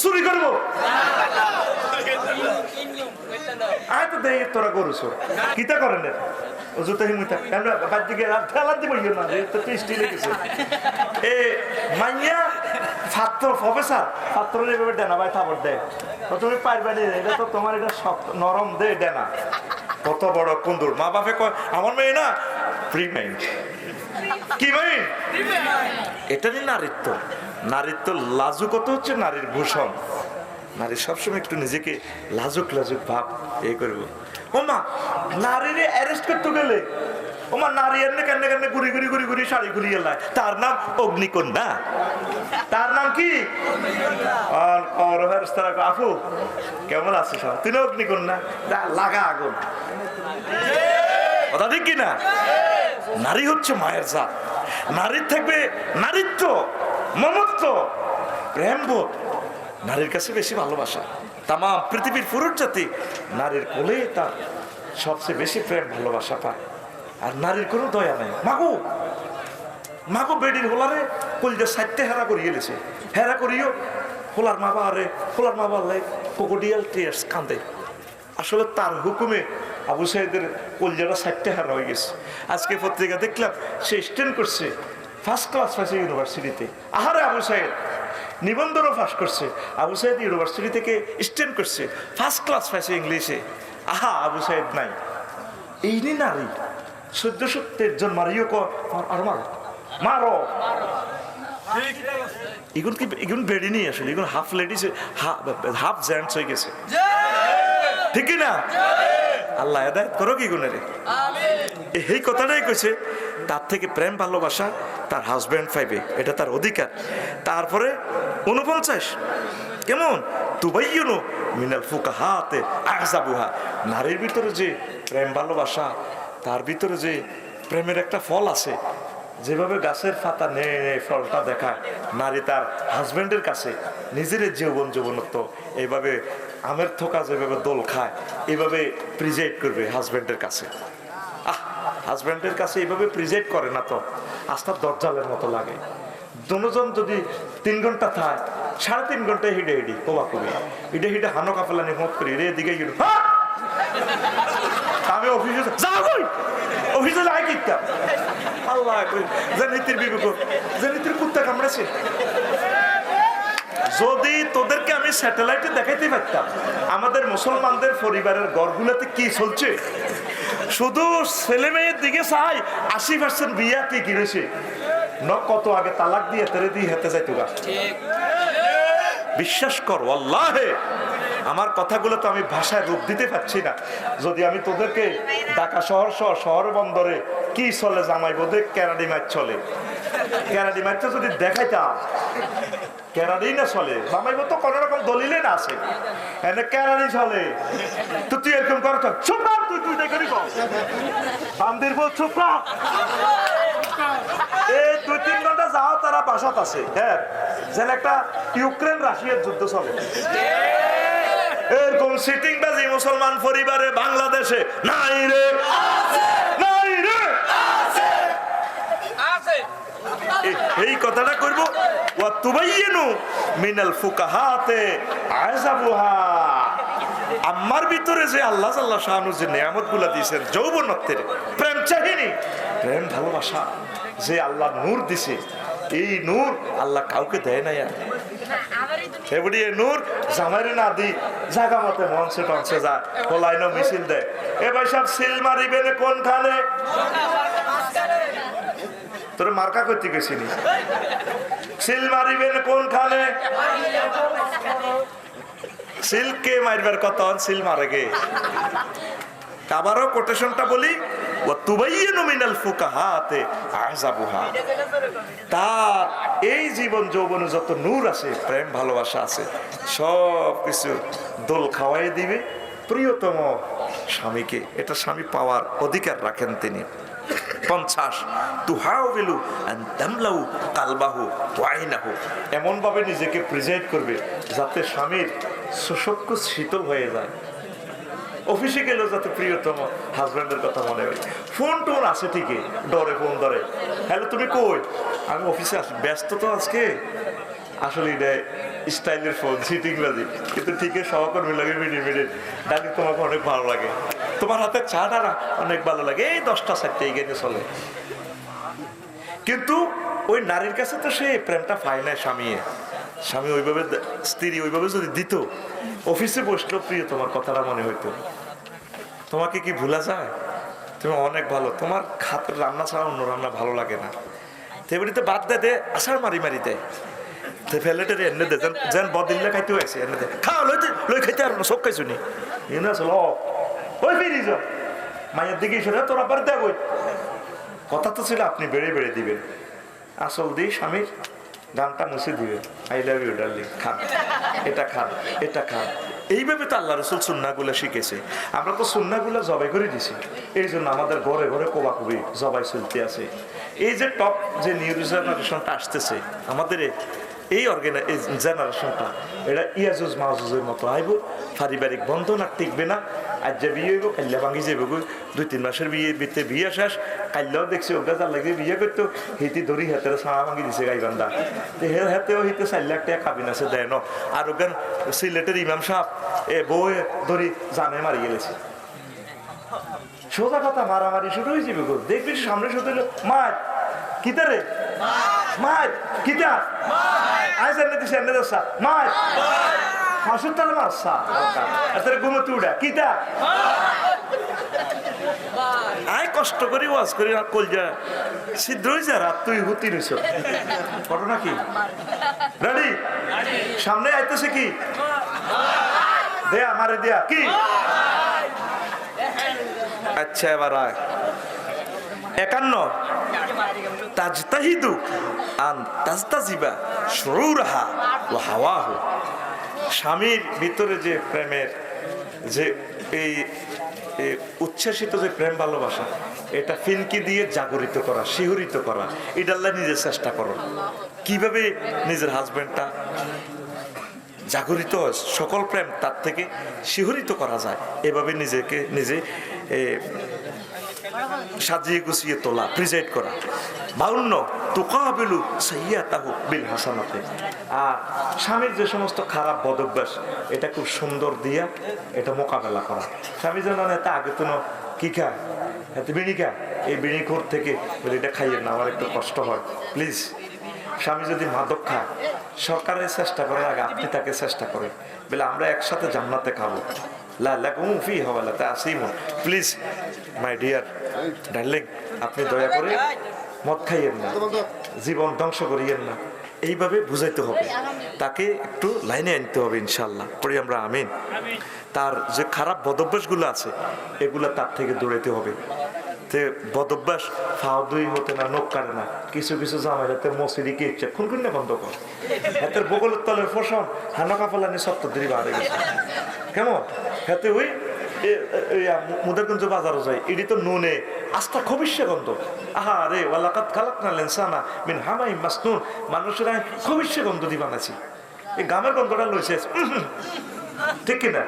চুরি করবো আয় তো দেখ তোরা গরুছ কিতা করেন জুতা হিমুতা বাদ দিকে ঠেলা দিব না তো টেস্টি লেগেছে এ মাইয়া ছাত্র প্রফেসর ছাত্র এইভাবে ডেনা ভাই থাপড় দেয় তো তুমি পারবে না এটা তো তোমার এটা শক্ত নরম দে ডেনা কত বড় কুন্দুর মা বাপে কয় আমার মেয়ে না ফ্রি মাইন্ড কি মাইন্ড এটা নিয়ে নারীত্ব নারীত্ব লাজুকতা হচ্ছে নারীর ভূষণ নারী সবসময় একটু নিজেকে লাজুক লাজুক ভাব এই করবো ওমা নারীরে অ্যারেস্ট করতে গেলে ওমা নারী এনে কেনে কেনে ঘুরি ঘুরি ঘুরি ঘুরি শাড়ি ঘুরি এলায় তার নাম অগ্নিকন্যা তার নাম কি আপু কেমন আছিস তুই না অগ্নিকন্যা লাগা আগুন কথা ঠিক কিনা নারী হচ্ছে মায়ের জাত নারীর থাকবে নারীত্ব মমত্ব প্রেমবোধ নারীর কাছে বেশি ভালোবাসা তাম পৃথিবীর পুরুষ জাতি নারীর কোলে তার সবচেয়ে বেশি প্রেম ভালোবাসা পায় আর নারীর কোনো দয়া নেই মাগো মাগো বেডির হোলারে কলজা সাইতে হেরা করিয়ে এলেছে হেরা করিও হোলার মা বারে হোলার মা বাড়লে ক্রোকোডিয়াল টিয়ার্স কাঁদে আসলে তার হুকুমে আবু সাইদের কলজাটা সাইতে হেরা হয়ে গেছে আজকে পত্রিকা দেখলাম সে স্ট্যান্ড করছে ফার্স্ট ক্লাস পাইছে ইউনিভার্সিটিতে আহারে আবু সাইদ নিবন্ধনও পাস করছে আবু সাইদ ইউনিভার্সিটি থেকে স্ট্যান্ড করছে ফার্স্ট ক্লাস পাইছে ইংলিশে আহা আবু সাইদ নাই এই নি নারী 14 জন মারিও আর মারো মারো এগুন কি এগুন বেড়ে নিয়ে আসলে এগুন হাফ লেডিস হাফ জেন্টস হয়ে গেছে ঠিক না আল্লাহ হেদায়েত করো কি গুণের এই কথাটাই কইছে তার থেকে প্রেম ভালোবাসা তার হাজব্যান্ড পাইবে এটা তার অধিকার তারপরে 49 কেমন তুবাইয়ুনু মিনাল ফুকাহাতে আহজাবুহা নারীর ভিতরে যে প্রেম ভালোবাসা তার ভিতরে যে প্রেমের একটা ফল আছে যেভাবে গাছের পাতা নেড়ে নেড়ে ফলটা দেখায় নারী তার হাজব্যান্ডের কাছে নিজের যৌবনত্ব এইভাবে আমের থোকা যেভাবে দোল খায় এইভাবে প্রিজাইড করবে হাজব্যান্ডের কাছে হাজব্যান্ডের কাছে এইভাবে প্রিজাইড করে না তো আস্থার দরজালের মতো লাগে দুজন যদি 3 ঘন্টা থায় 3.5 ঘন্টায় হিডে হিডি কোবা কবি হিডে হিডে হানো কাপলানি মত করি রে দিকে গেল আমি অফিসে অফিসে যাই কিতাম আল্লাহ জানিতির বিবেক জানিতির কুত্তা কামড়াছে যদি তোদেরকে আমি স্যাটেলাইটে দেখাইতে পারতাম আমাদের মুসলমানদের পরিবারের ঘরগুলোতে কি চলছে শুধু ছেলে মেয়ের দিকে চাই 80% বিয়া কি কিনেছে কত আগে তালাক দিয়ে তেরে দিয়ে হেতে যাইতো গা বিশ্বাস কর আল্লাহে আমার কথাগুলো তো আমি ভাষায় রূপ দিতে পারছি না যদি আমি তোদেরকে ঢাকা শহর বন্দরে কি চলে জামাই বোধে ক্যারাডি মাছ চলে ক্যারাডি মাছটা যদি দেখাইতাম ক্যারাডি না চলে জামাই বোধ তো কোনো রকম দলিলে না আছে এনে ক্যারাডি চলে তো তুই এরকম কর চুপ না তুই দেখি বান্দির বল চুপ না এই 2-3 ঘন্টা যাও তারা বাসাত আছে হ্যাঁ যেন একটা ইউক্রেন রাশিয়ার যুদ্ধ চলে এরকম সিটিং বাজি মুসলমান পরিবারে বাংলাদেশে নাই রে নাই রে এই কথাটা করব ওয়া তুবাইয়িনু মিনাল ফুকাহাতে আযাবুহা আমার ভিতরে যে আল্লাহ জাল্লা শাআনু যে নিয়ামতগুলো দিয়েছেন যৌবনত্বের প্রেম চাহিনি প্রেম ভালোবাসা যে আল্লাহ নূর দিছে এই নূর আল্লাহ কাউকে দেয় না এবারে নূর জামাইরে না দি জায়গা মতে মঞ্চে টঞ্চে যায় হোলাইনো মিছিল দেয় এবার সব সিল মারিবেন কোনখানে তোর মার্কা করতে গেছিলি সিল মারিবেন কোনখানে সিলকে মারবার কত সিল মারে গে আবারও কোটেশনটা বলি ওয়াতুবাইয়িনু মিনাল ফুকাহাতে আযাবুহা তার এই জীবন যৌবনে যত নূর আছে প্রেম ভালোবাসা আছে সব কিছু দোল খাওয়াই দিবে প্রিয়তম স্বামীকে এটা স্বামী পাওয়ার অধিকার রাখেন তিনি 50 তুহাউবিলু আন তামলাউ কালবাহু ওয়াইনাহু এমন ভাবে নিজেকে প্রেজেন্ট করবে যাতে স্বামীর সুসক্ষ শীতল হয়ে যায় অফিসে গেলেও যাতে প্রিয়তম হাজব্যান্ডের কথা মনে হয় ফোন টোন আছে ঠিকই ডরে ফোন ধরে হ্যালো তুমি কই আমি অফিসে আসি ব্যস্ত তো আজকে আসলে স্টাইলের ফোন সিটিং বাজি, কিন্তু ঠিকই সহকর্মী লাগে মিনিট ডাকি তোমাকে অনেক ভালো লাগে, তোমার হাতে চাটা না অনেক ভালো লাগে, এই 10টা 4টে এগিয়ে চলে। কিন্তু ওই নারীর কাছে তো সে প্রেমটা পায় না। স্বামী ওইভাবে, স্ত্রী ওইভাবে যদি দিত, অফিসে বসলো, প্রিয় তোমার কথাটা মনে হইতো, তোমাকে কি ভুলা যায়, তুমি অনেক ভালো, তোমার হাতের রান্না ছাড়া অন্য রান্না ভালো লাগে না, তেমনিতে বাদ দে আষাঢ় মারি দেয়, ফেলেটে এনে দে যেন বদিল্লা খাইতে হয়েছে, এনে দে খাওয়া লই খাইতে আর না, সব খাইছো নি এনে আসল ওই ফিরি যাও মায়ের দিকে এসে তোর আবার দেখ। ওই কথা তো ছিল আপনি বেড়ে দিবেন, আসল দিয়ে স্বামীর গানটা মুছে দিবেন, আই লাভ ইউ ডার্লিং, খান এটা খান। এইভাবে তো আল্লাহ রসুল সুন্নাগুলো শিখেছে। আমরা তো সুন্নাগুলো জবাই করে দিছি, এই জন্য আমাদের ঘরে ঘরে কোবাকুবি জবাই চলতে আছে। এই যে টপ যে নিউ জেনারেশনটা আসতেছে আমাদের, এই জেনারেশনটা, এটা ইয়াজুজ মাহুজের মতো আইব, পারিবারিক বন্ধন আর টিকবে না। আজ যে বিয়ে হইব কাল্লা ভাঙি যাইব, 2-3 মাসের বিয়ে শেষ, কাল্লাও দেখছি ওগা যার লাগে বিয়ে করতো, হিতি ধরি হাতের ছাড়া ভাঙি দিছে গাইবান্ধা, হাতেও হিতে 4 লাখ টাকা কাবিন আছে দেয় ন। আর ওখান সিলেটের ইমাম সাহেব বউ ধরি জানে মারি গেলেছে। সোজা কথা, মারামারি শুরু হয়ে যাবে, দেখবি সামনে শুধু মার কিতা রে, মার কিতা আজ এনে দিছে, এনে দশা মার হাসুর তার মারসা এত ঘুমোতে উড়া কিতা আয় কষ্ট করি ওয়াজ করি, আর কলজা ছিদ্র হয়েছে, রাত তুই হুতি নিছ ঘটনা কি রেডি, সামনে আইতেছে কি দেয়া মারে দেয়া কি। আচ্ছা এবার আয় 51 তাজতাহিদু আন তাজতাজিবা শুরুরহা ওয়া হাওয়াহু। স্বামীর ভিতরে যে প্রেমের যে এই উচ্ছ্বাসিত যে প্রেম ভালোবাসা, এটা ফিনকি দিয়ে জাগরিত করা, শিহরিত করা, এটা আল্লাহ নিজে চেষ্টা করো কিভাবে নিজের হাজবেন্ডটা জাগরিত হয়, সকল প্রেম তার থেকে শিহরিত করা যায়, এভাবে নিজেকে নিজে সাজিয়ে গুছিয়ে তোলা, প্রিজাইড করা। 52 তুকাবিলু সাইয়্যাতাহু বিল হাসানাতে। আর স্বামীর যে সমস্ত খারাপ বদভ্যাস, এটা খুব সুন্দর দিয়া এটা মোকাবেলা করা। স্বামী যেন এটা আগে তো কি খায়, এত বিড়ি খায়, এই বিড়িখোর থেকে বলে এটা খাইয়েন না, আমার একটু কষ্ট হয় প্লিজ। স্বামী যদি মাদক খায়, সরকারের চেষ্টা করার আগে আপনি তাকে চেষ্টা করেন, বলে আমরা একসাথে জান্নাতে খাবো, প্লিজ মাই ডিয়ার ডার্লিং, আপনি দয়া করে মদ খাইয়েন না, জীবন ধ্বংস করিয়েন না, এইভাবে বুঝাইতে হবে, তাকে একটু লাইনে আনতে হবে ইনশাল্লাহ, পড়ি আমরা আমিন। তার যে খারাপ বদভ্যাসগুলো আছে এগুলো তার থেকে দৌড়াইতে হবে। বদভ্যাস ফাও দুই হতে না, নখ কাটে না, কিছু কিছু জামাই হাতে মসিদি কে ইচ্ছে খুন খুন বন্ধ কর, হাতের বগলের তলের ফসল হানাকা ফেলানি সত্তর দিনই বাড়ে গেছে, কেমন হাতে ওই মুদারগঞ্জ বাজারও যায়, এটি তো নুনে আস্থা খবিষ্যে গন্ধ, আহা রে ওয়ালাকাত খালাকনা লিনসানা মিন হামাইম মাসনুন, মানুষের খবিষ্যে গন্ধ দি বানাইছি, এই গামের গন্ধটা লইছে, ঠিক কিনা?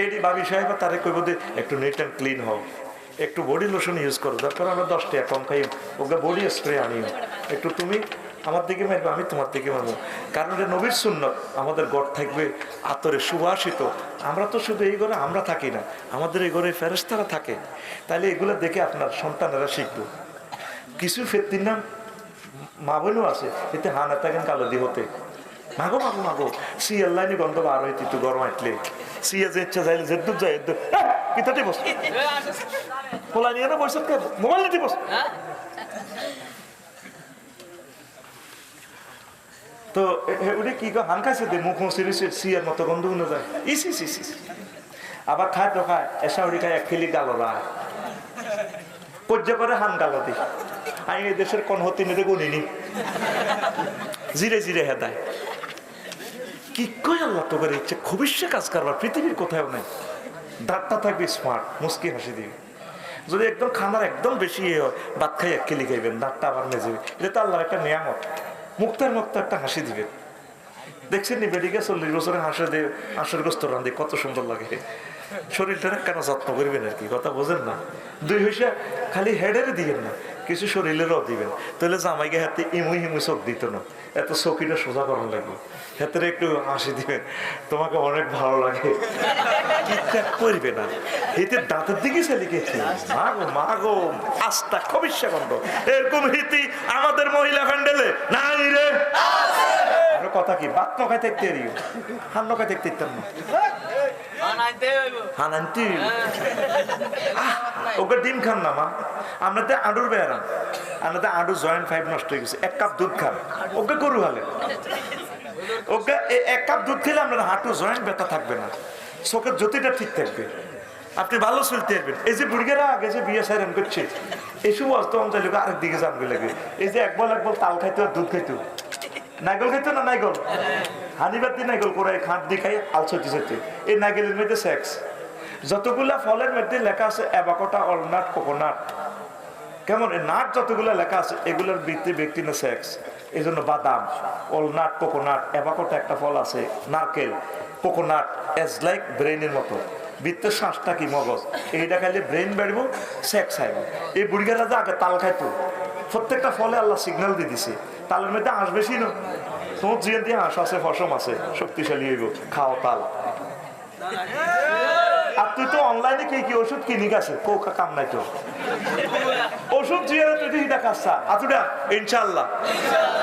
এটি ভাবি সাহেব তারে কইব যে একটু নিট অ্যান্ড ক্লিন হও, একটু বডি লোশন ইউজ করো, দরকার আমরা 10 টাকা কম খাই, ওকে বডি স্প্রে আনিও, একটু তুমি আমার দিকে মারবে, আমি তোমার দিকে মারবো, কারণ এটা নবীর সুন্নত, আমাদের ঘর থাকবে আতরে সুবাসিত। আমরা তো শুধু এই ঘরে আমরা থাকি না, আমাদের এই ঘরে ফেরেশতারা থাকে, তাহলে এগুলো দেখে আপনার সন্তানেরা শিখবে। কিছু ফেত্তির নাম মা বোনও আছে, এতে হানা থাকেন কালো দি হতে মাগো মাগো মাগো সিয়ার লাইনে গন্ধ বার হইতে একটু গরম আটলে সিয়া যে ইচ্ছা যাইলে যে দুধ যায় কিতাতে বস পোলা নিয়ে না বসে মোবাইল নিতে বস। তো ওটা কি হান খাইছে দে মুখ সিরিছে সিয়ার মতো গন্ধ গুলো যায়, ইস ইস ইস ইস, আবার খায় তো খায় এসা উড়ি খায়, এক খেলি গালো রায় পর্যা করে হান গালো দি, আমি এই দেশের কোন হতি নিতে গুনিনি, জিরে জিরে হেদায় কি কই আল্লাহ তো করে ইচ্ছে খুবই কাজ করবার পৃথিবীর কোথাও নাই। দাঁতটা থাকবে স্মার্ট, মুস্কি হাসি দিবে, যদি একদম খানার একদম বেশি হয় ভাত খাই এক খেলি খাইবেন, দাঁতটা আবার মেজে, এটা তো আল্লাহর একটা নিয়ামত, মুক্তার মুক্ত একটা হাসি দিবেন, দেখছেন নি বেডিকে 40 বছরে হাঁসের গোস্ত রান্ধে কত সুন্দর লাগে। শরীরটা কেন যত্ন করবেন আর কি, কথা বোঝেন না? 2 পয়সা খালি হেডের দিবেন না, কিছু শরীরেরও দিবেন। তাহলে জামাইকে হাতে ইমু চোখ দিত না, এত চোখটা সোজা করার লাগবে, হাতে একটু হাসি দিবেন, তোমাকে অনেক ভালো লাগে, ঠিকঠাক করবে না। এতে দাঁতের দিকে চালিয়েছে মা গো আস্তা খবিষ্যা গন্ধ। এরকম রীতি আমাদের মহিলা প্যান্ডেলে নাই রে। কথা কি বাত নখায় থাকতে এরিও, হান নখায় থাকতে ইতাম না, ওকে ডিম খান না মা, আমরা তো আডুর বেড়ান, আমরা তো আডু জয়েন্ট 5 নষ্ট হয়ে গেছে। 1 কাপ দুধ খান, ওকে গরু হালে, ওকে 1 কাপ দুধ খেলে আপনার হাঁটু জয়েন্ট ব্যথা থাকবে না, চোখের জ্যোতিটা ঠিক থাকবে, আপনি ভালো চলতে পারবেন। এই যে বুড়িগেরা আগে যে বিয়ে সাইরেন করছে, এইসব অস্তম চাইলে আরেক দিকে জানবে লাগে। এই যে একবার তাল খাইতো আর দুধ খাইতো, নাইগল খাইতো না, নাইগল হানিবার দিয়ে নাইগল করে খাট দিয়ে খাই আলসতি যেতে। এই নাইগেলের মধ্যে সেক্স, যতগুলা ফলের মধ্যে লেখা আছে অ্যাভাকাডো, অলনাট, কোকোনাট, কেমন এই নাট যতগুলা লেখা আছে এগুলোর ব্যক্তি না সেক্স। এই জন্য বাদাম, অলনাট, কোকোনাট, অ্যাভাকাডো একটা ফল আছে, নারকেল, কোকোনাট এজ লাইক ব্রেইনের মতো, বৃত্তের শ্বাসটা কি মগজ, এইটা খাইলে ব্রেন বাড়বো, সেক্স আইব। এই বুড়িগারা যে আগে তাল খাইতো, প্রত্যেকটা ফলে আল্লাহ সিগন্যাল দিয়ে দিছে, তালের মধ্যে আঁশ বেশি না, তোমার জিয়ে দিয়ে আঁশ আছে, ফসম আছে, শক্তিশালী হইব, খাও তাল। আর তুই তো অনলাইনে কি ওষুধ কিনি গেছে, কোকা কাম নাই তো ওষুধ জিয়ে তুই তো হিটা কাজটা আতুটা। ইনশাল্লাহ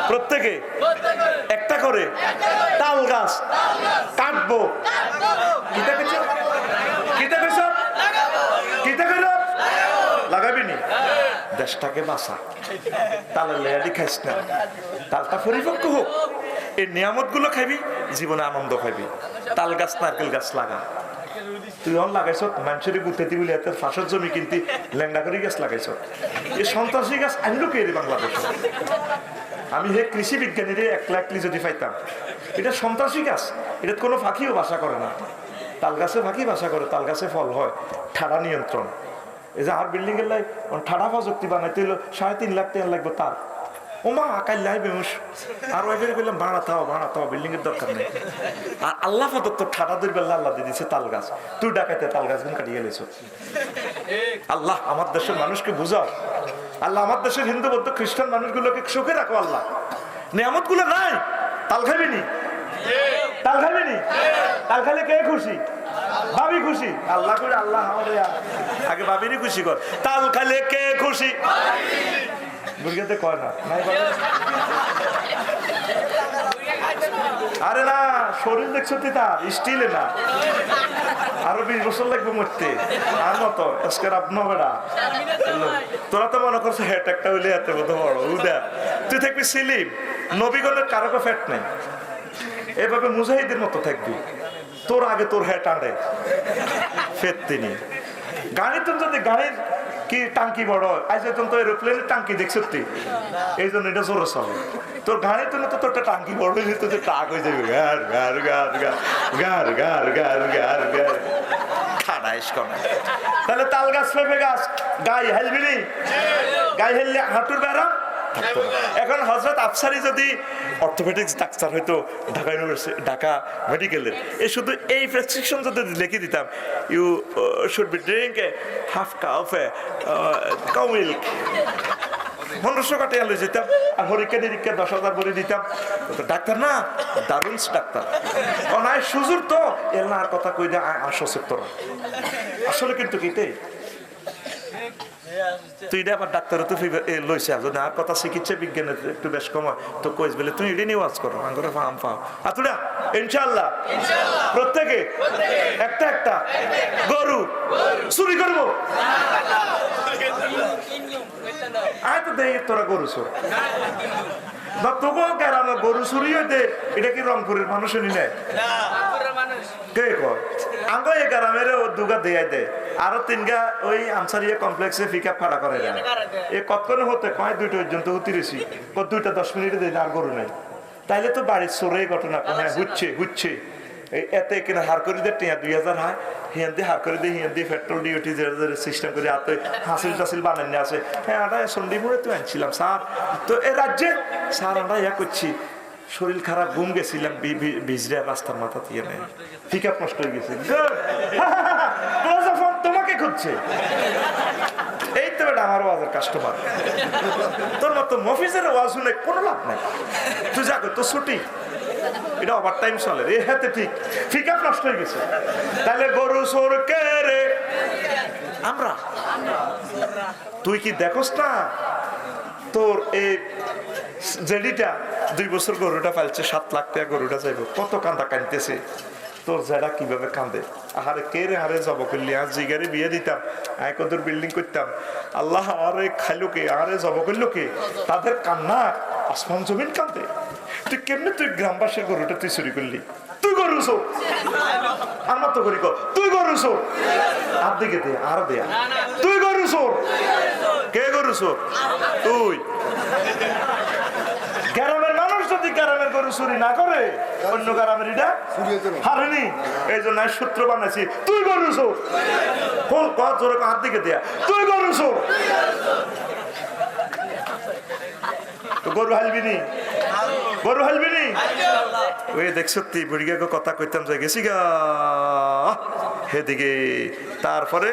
প্রত্যেকে একটা করে তাল গাছ কাটবো। কিতা কেছ কিতা কেছ কিতা কইল লাগাবি নি, দেশটাকে বাঁচা, তালের লেয়াদি খাইস না, তালটা পরিপক্ক হোক, এই নিয়ামত গুলো খাইবি, জীবনে আনন্দ খাইবি। তাল গাছ নারকেল গাছ লাগা, তুই অন লাগাইছ মানুষের গুতেতি বলে এত ফাঁসের জমি কিনতে ল্যাংড়া করে গাছ লাগাইছ। এই সন্ত্রাসী গাছ আনলো কে রে বাংলাদেশে? আমি হে কৃষি বিজ্ঞানীর 1 লাখ যদি পাইতাম, এটা সন্ত্রাসী গাছ, এটা কোনো ফাঁকিও বাসা করে না। তাল গাছে ফাঁকি বাসা করে, তাল গাছে ফল হয়, ঠাড়া নিয়ন্ত্রণ। এই যে আর বিল্ডিং এর লাই ঠাড়া প্রযুক্তি বানাইতে হলো 3.5 লাখ টাকা লাগবে তার। ও মা আকাই লাই বেমুস আর ওইভাবে বললাম ভাড়াতাও বিল্ডিং এর দরকার নেই। আর আল্লাহ প্রদত্ত ঠাডা দুই বেলা আল্লাহ দিয়ে দিচ্ছে তাল গাছ, তুই ডাকাইতে তাল গাছ গুলো কাটিয়ে গেলেছ। আল্লাহ আমার দেশের মানুষকে বুঝাও, আল্লাহ আমার দেশের হিন্দু বৌদ্ধ খ্রিস্টান মানুষগুলোকে সুখে রাখো। আল্লাহ নিয়ামত গুলো নাই, তাল খাবি নি, তাল খাবি নি, তাল খাইলে কে খুশি? ভাবি খুশি। আল্লাহ করে আল্লাহ আগে ভাবিরই খুশি কর, তাল খাইলে কে খুশি? বুড়িয়াতে কয় না, আরে না শরীর দেখছো তার স্টিলে না, আরো 20 বছর লাগবে মরতে। আর মতো আজকের আপনার বেড়া তোরা তো মনে করছো হেট একটা হইলে এত বড় বড় উদা, তুই থাকবি সিলিম, নবীগণের কারো ফ্যাট নেই, এভাবে মুজাহিদের মতো থাকবি, তোর আগে তোর হেট আনবে ফেট তিনি। গাড়ি তো যদি গাড়ির কি টাঙ্কি বড়, আজ তো এরোপ্লেনের টাঙ্কি দেখছ তুই, এই জন্য এটা জোরে চলে। তোর গাড়ির জন্য তো তোরটা টাঙ্কি বড় হয়ে যেত, টাক হয়ে যাবে গার গার গার গার গার গার গার গার খাড়াইস কনা। তাহলে তাল গাছ পেঁপে গাছ গায়ে হেলবি নি, গায়ে হেললে হাঁটুর বেড়া। এখন হযরত আফসারি যদি অর্থোপেডিক্স ডাক্তার হইতো ঢাকা ইউনিভার্সিটি ঢাকা মেডিকেলের, এই শুধু এই প্রেসক্রিপশন যদি লিখে দিতাম, you should be drink a half cup cow milk, 1500 টাকা লয়ে যেতাম, আর হরিকা নিরীক্ষা 10,000 করে দিতাম। ডাক্তার না দারুণ ডাক্তার, অনায় সুজুর তো এর না আর কথা কই দে আসো তোরা আসলে কিন্তু কিতে তুই আবার ডাক্তার তো লইছে যদি আর কথা চিকিৎসা বিজ্ঞানের একটু বেশ কম তো কইস বলে তুমি এটা নিয়ে ওয়াজ করো আঙ্গুরে ফাম পাও আতুরা ইনশাআল্লাহ প্রত্যেকে একটা একটা গরু চুরি করবো। আয় তো দেখ তোরা গরু চোর বা তবুও গ্রামে গরু চুরি হইতে, এটা কি রংপুরের মানুষের নি নেয় কে কয় আঙ্গ এই গ্রামের দুগা দেয়াই দেয়, আরো 3গা ওই আনসারিয়া কমপ্লেক্সে পিক আপ ভাড়া করে দেয়। এ কতক্ষণ হতে কয় 2টা পর্যন্ত উতিরেছি, 2টা 10 মিনিটে দেয় আর গরু নেই। তাইলে তো বাড়ির চোরেই ঘটনা হ্যাঁ হচ্ছে এতে কিনা হার করে দেয় টিয়া 2000 হয় হিয়ান দিয়ে হার করে দিয়ে হিয়ান দিয়ে পেট্রোল ডিউটি সিস্টেম করে এত হাসিল টাসিল বানান আছে। হ্যাঁ আমরা সন্ডিপুরে তো আনছিলাম স্যার, তো এ রাজ্যে স্যার আমরা ইয়া করছি শরীর খারাপ, ঘুম গেছিলাম, ভিজরা রাস্তার মাথা দিয়ে নেয়, পিক আপ নষ্ট হয়ে গেছে, তোমাকে খুঁজছে। এই তো বেটা আমার ওয়াজের কাস্টমার, তোর মতো মফিজের ওয়াজ শুনে কোনো লাভ নাই, তুই যা কর, তোর ছুটি, এটা ওভার টাইম চলে রে, হাতে ঠিক পিক আপ নষ্ট হয়ে গেছে। তাহলে গরু চোর কে রে? আমরা। তুই কি দেখোস না তোর এই জেডিটা 2 বছর গরুটা পালছে, 7 লাখ টাকা গরুটা চাইবো, কত কান্দা কাঁদতেছে, তোর জেডা কিভাবে কান্দে, আহারে কে রে হারে জব করলি, আর জিগারে বিয়ে দিতাম, আয় কদর বিল্ডিং করতাম, আল্লাহ আরে খাইলো কে, আরে জব করলো কে, তাদের কান্না আসমান জমিন কান্দে। তুই কেমনে তুই গ্রামবাসীর গরুটা তুই চুরি করলি? তুই গরু চোর, আমার তো করি, তুই গরু চোর, আর দিকে দে, আর দেয়া, তুই গরু চোর। কে গরু চোর? তুই। গ্রামের মানুষ যদি গ্রামের গরু চুরি না করে, অন্য গ্রামের এটা হারেনি, এই জন্য সূত্র বানাইছি, তুই গরু চোর। কোন কত জোরে হাত দিকে দেয়া, তুই গরু চোর। গরু হালবি নি, গরু হালবি নি। ওই দেখ সত্যি বুড়িকে কথা কইতাম, যাই গেছি গা হেদিকে। তারপরে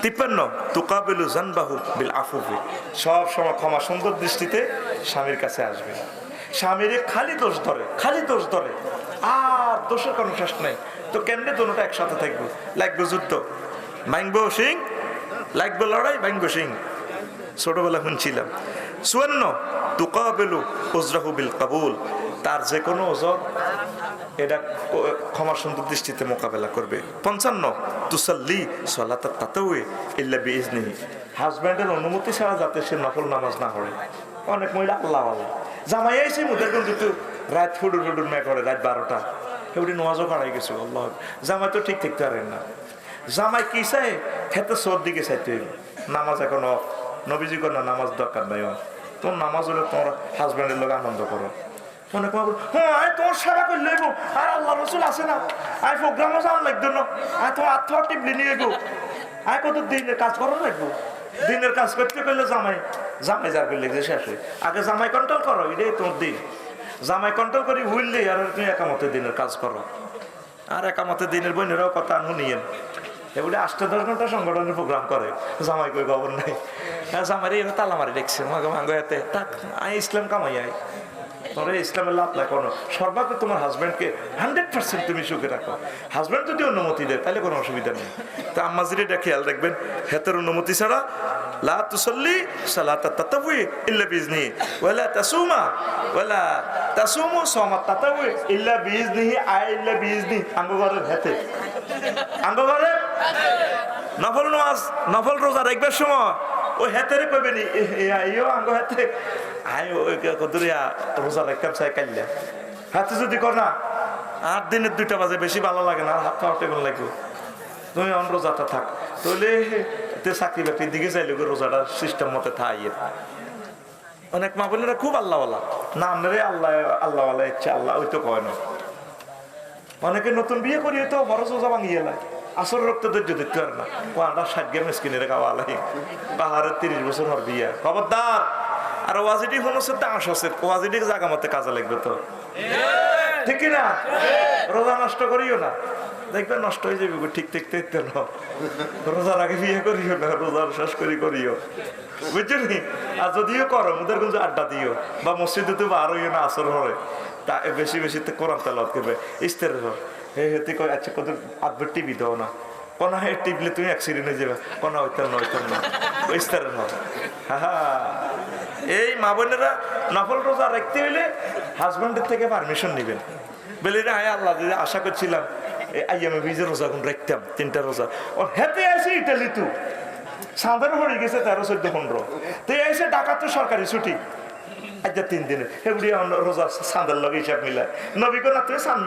53 তুকাবিলু জানবাহু বিল আফুফি, সব সময় ক্ষমা সুন্দর দৃষ্টিতে স্বামীর কাছে আসবে। স্বামীর খালি দোষ ধরে, খালি দোষ ধরে, আর দোষের কোনো শেষ নাই। তো কেমনে দুটোটা একসাথে থাকবো? লাগবে যুদ্ধ, ভাঙবো সিং, লাগবে লড়াই, ভাঙবো সিং। ছোটবেলা শুনছিলাম। 54 তুকাবিলু উজরাহু বিল কাবুল, তার যে কোনো ওজর এটা ক্ষমা সুন্দর দৃষ্টিতে মোকাবেলা করবে। 55 তুসাল্লি সালাতাত তাতাউই ইল্লা বিইজনিহি, হাজব্যান্ডের অনুমতি ছাড়া যাতে সে নফল নামাজ না পড়ে। অনেক মহিলা আল্লাহ আল্লাহ জামাই আইছে মুদের কিন্তু রাত ফুডুর ফুডুর মে করে, রাত 12টা এবারে নামাজও পড়াই গেছে। আল্লাহ, জামাই তো ঠিক থাকতে পারেন না। জামাই কি চাই? খেতে সর দিকে চাইতে নামাজ এখন অফ। নবীজি কর না নামাজ দরকার নাই, তোমার নামাজ হলে তোমার হাজব্যান্ডের লোক আনন্দ করো। অনেক হ্যাঁ তোমার সেবা করে লইব, আর আল্লাহ রসুল আছে না, আয় প্রোগ্রামও যাওয়ার লাগতো না, আয় তোমার আত্মা টিপলি নিয়ে গো, আয় কত দিনের কাজ করার লাগবো। দিনের কাজ করতে করলে জামাই যার করলে যে শেষ হয়। আগে জামাই কন্ট্রোল করো, এটাই তোমার দিন। জামাই কন্ট্রোল করি ভুললে আর তুমি একামতে দিনের কাজ করো। আর একামতে দিনের বোনেরাও কথা শুনিয়েন, এগুলি 8-10 ঘন্টা সংগঠনের প্রোগ্রাম করে, জামাই কই খবর নাই। হ্যাঁ জামাই এনে তালা মারি দেখছে মাঙ্গো এতে তাক, আয় ইসলাম কামাই আয়, তোরা ইসলামের লাভ না কোনো। সর্বাগ্রে তোমার হাজব্যান্ডকে 100% তুমি সুখে রাখো। হাজব্যান্ড যদি অনুমতি দেয় তাহলে কোনো অসুবিধা নেই। তা আম্মাজির এটা খেয়াল রাখবেন, হেতের অনুমতি ছাড়া লা তুসাল্লি সালাতাত তাতাউই ইল্লা বিইজনিহি ওয়ালা তাসুমা ওয়ালা তাসুমু সামাত তাতাউই ইল্লা বিইজনিহি, আয় ইল্লা বিইজনিহি আঙ্গ ঘরের হেতে, আঙ্গ ঘরে নফল নামাজ নফল রোজা রাখবার সময় ওই হেতেরে কইবে নি ইয়ো আঙ্গ হেতে আয় ওই কদরিয়া রোজা রাখতাম চাই কাইলা হাতে যদি কর না 8 দিনের 2টা বাজে বেশি ভালো লাগে না, হাত পাওয়া টেবিল লাগবে, তুমি অন রোজাটা থাক। তাহলে চাকরি বাকরির দিকে চাইলে রোজাটা সিস্টেম মতে থাই। অনেক মা বোনেরা খুব আল্লাহওয়ালা, নাম রে আল্লাহ আল্লাহওয়ালা ইচ্ছা আল্লাহ ওই তো কয় না। অনেকে নতুন বিয়ে করিয়ে তো বড় সোজা ভাঙিয়ে লাই, আসল রক্ত ধৈর্য দেখতে পারে না। ওয়ানটা 60 গেম স্কিনের খাওয়া লাই, পাহাড়ের 30 বছর হর বিয়া, খবরদার। আর ওয়াজিটি হচ্ছে দাস আছে, ওয়াজিটি জায়গা মতে কাজে লাগবে তো, ঠিক না? রোজা নষ্ট করিও না, দেখবে নষ্ট হয়ে যাবে। ঠিক দেখতে না, রোজার আগে বিয়ে করিও না, রোজার শেষ করিও, বুঝছো নি? আর যদিও করো ওদের কিন্তু আড্ডা দিও, বা মসজিদে তো বার হইও না আসর হরে, তা বেশি বেশি কোরআন তেলাওয়াত করবে। ইস্তের হেতে কয় আচ্ছা কত আধবার টিভি দাও না, কোন হে টিপলে তুমি অ্যাক্সিডেন্ট হয়ে যাবে, কোন হইতাম না ইস্তের হয়। এই মা বোনেরা নফল রোজা রাখতে হইলে হাজব্যান্ডের থেকে পারমিশন নেবেন। বলে রে আয় আল্লাহ আশা করছিলাম আইয়ামে ভিজে রোজা কোন রাখতাম 3টা রোজা, ও হেতে আছে ইটালি তো সাঁদের হয়ে গেছে 13-14-15, তো এসে ঢাকা তো সরকারি ছুটি, আজ 3 দিনের এগুলি রোজা সাঁদের লগে হিসাব মিলায় নবী কোন তুই সান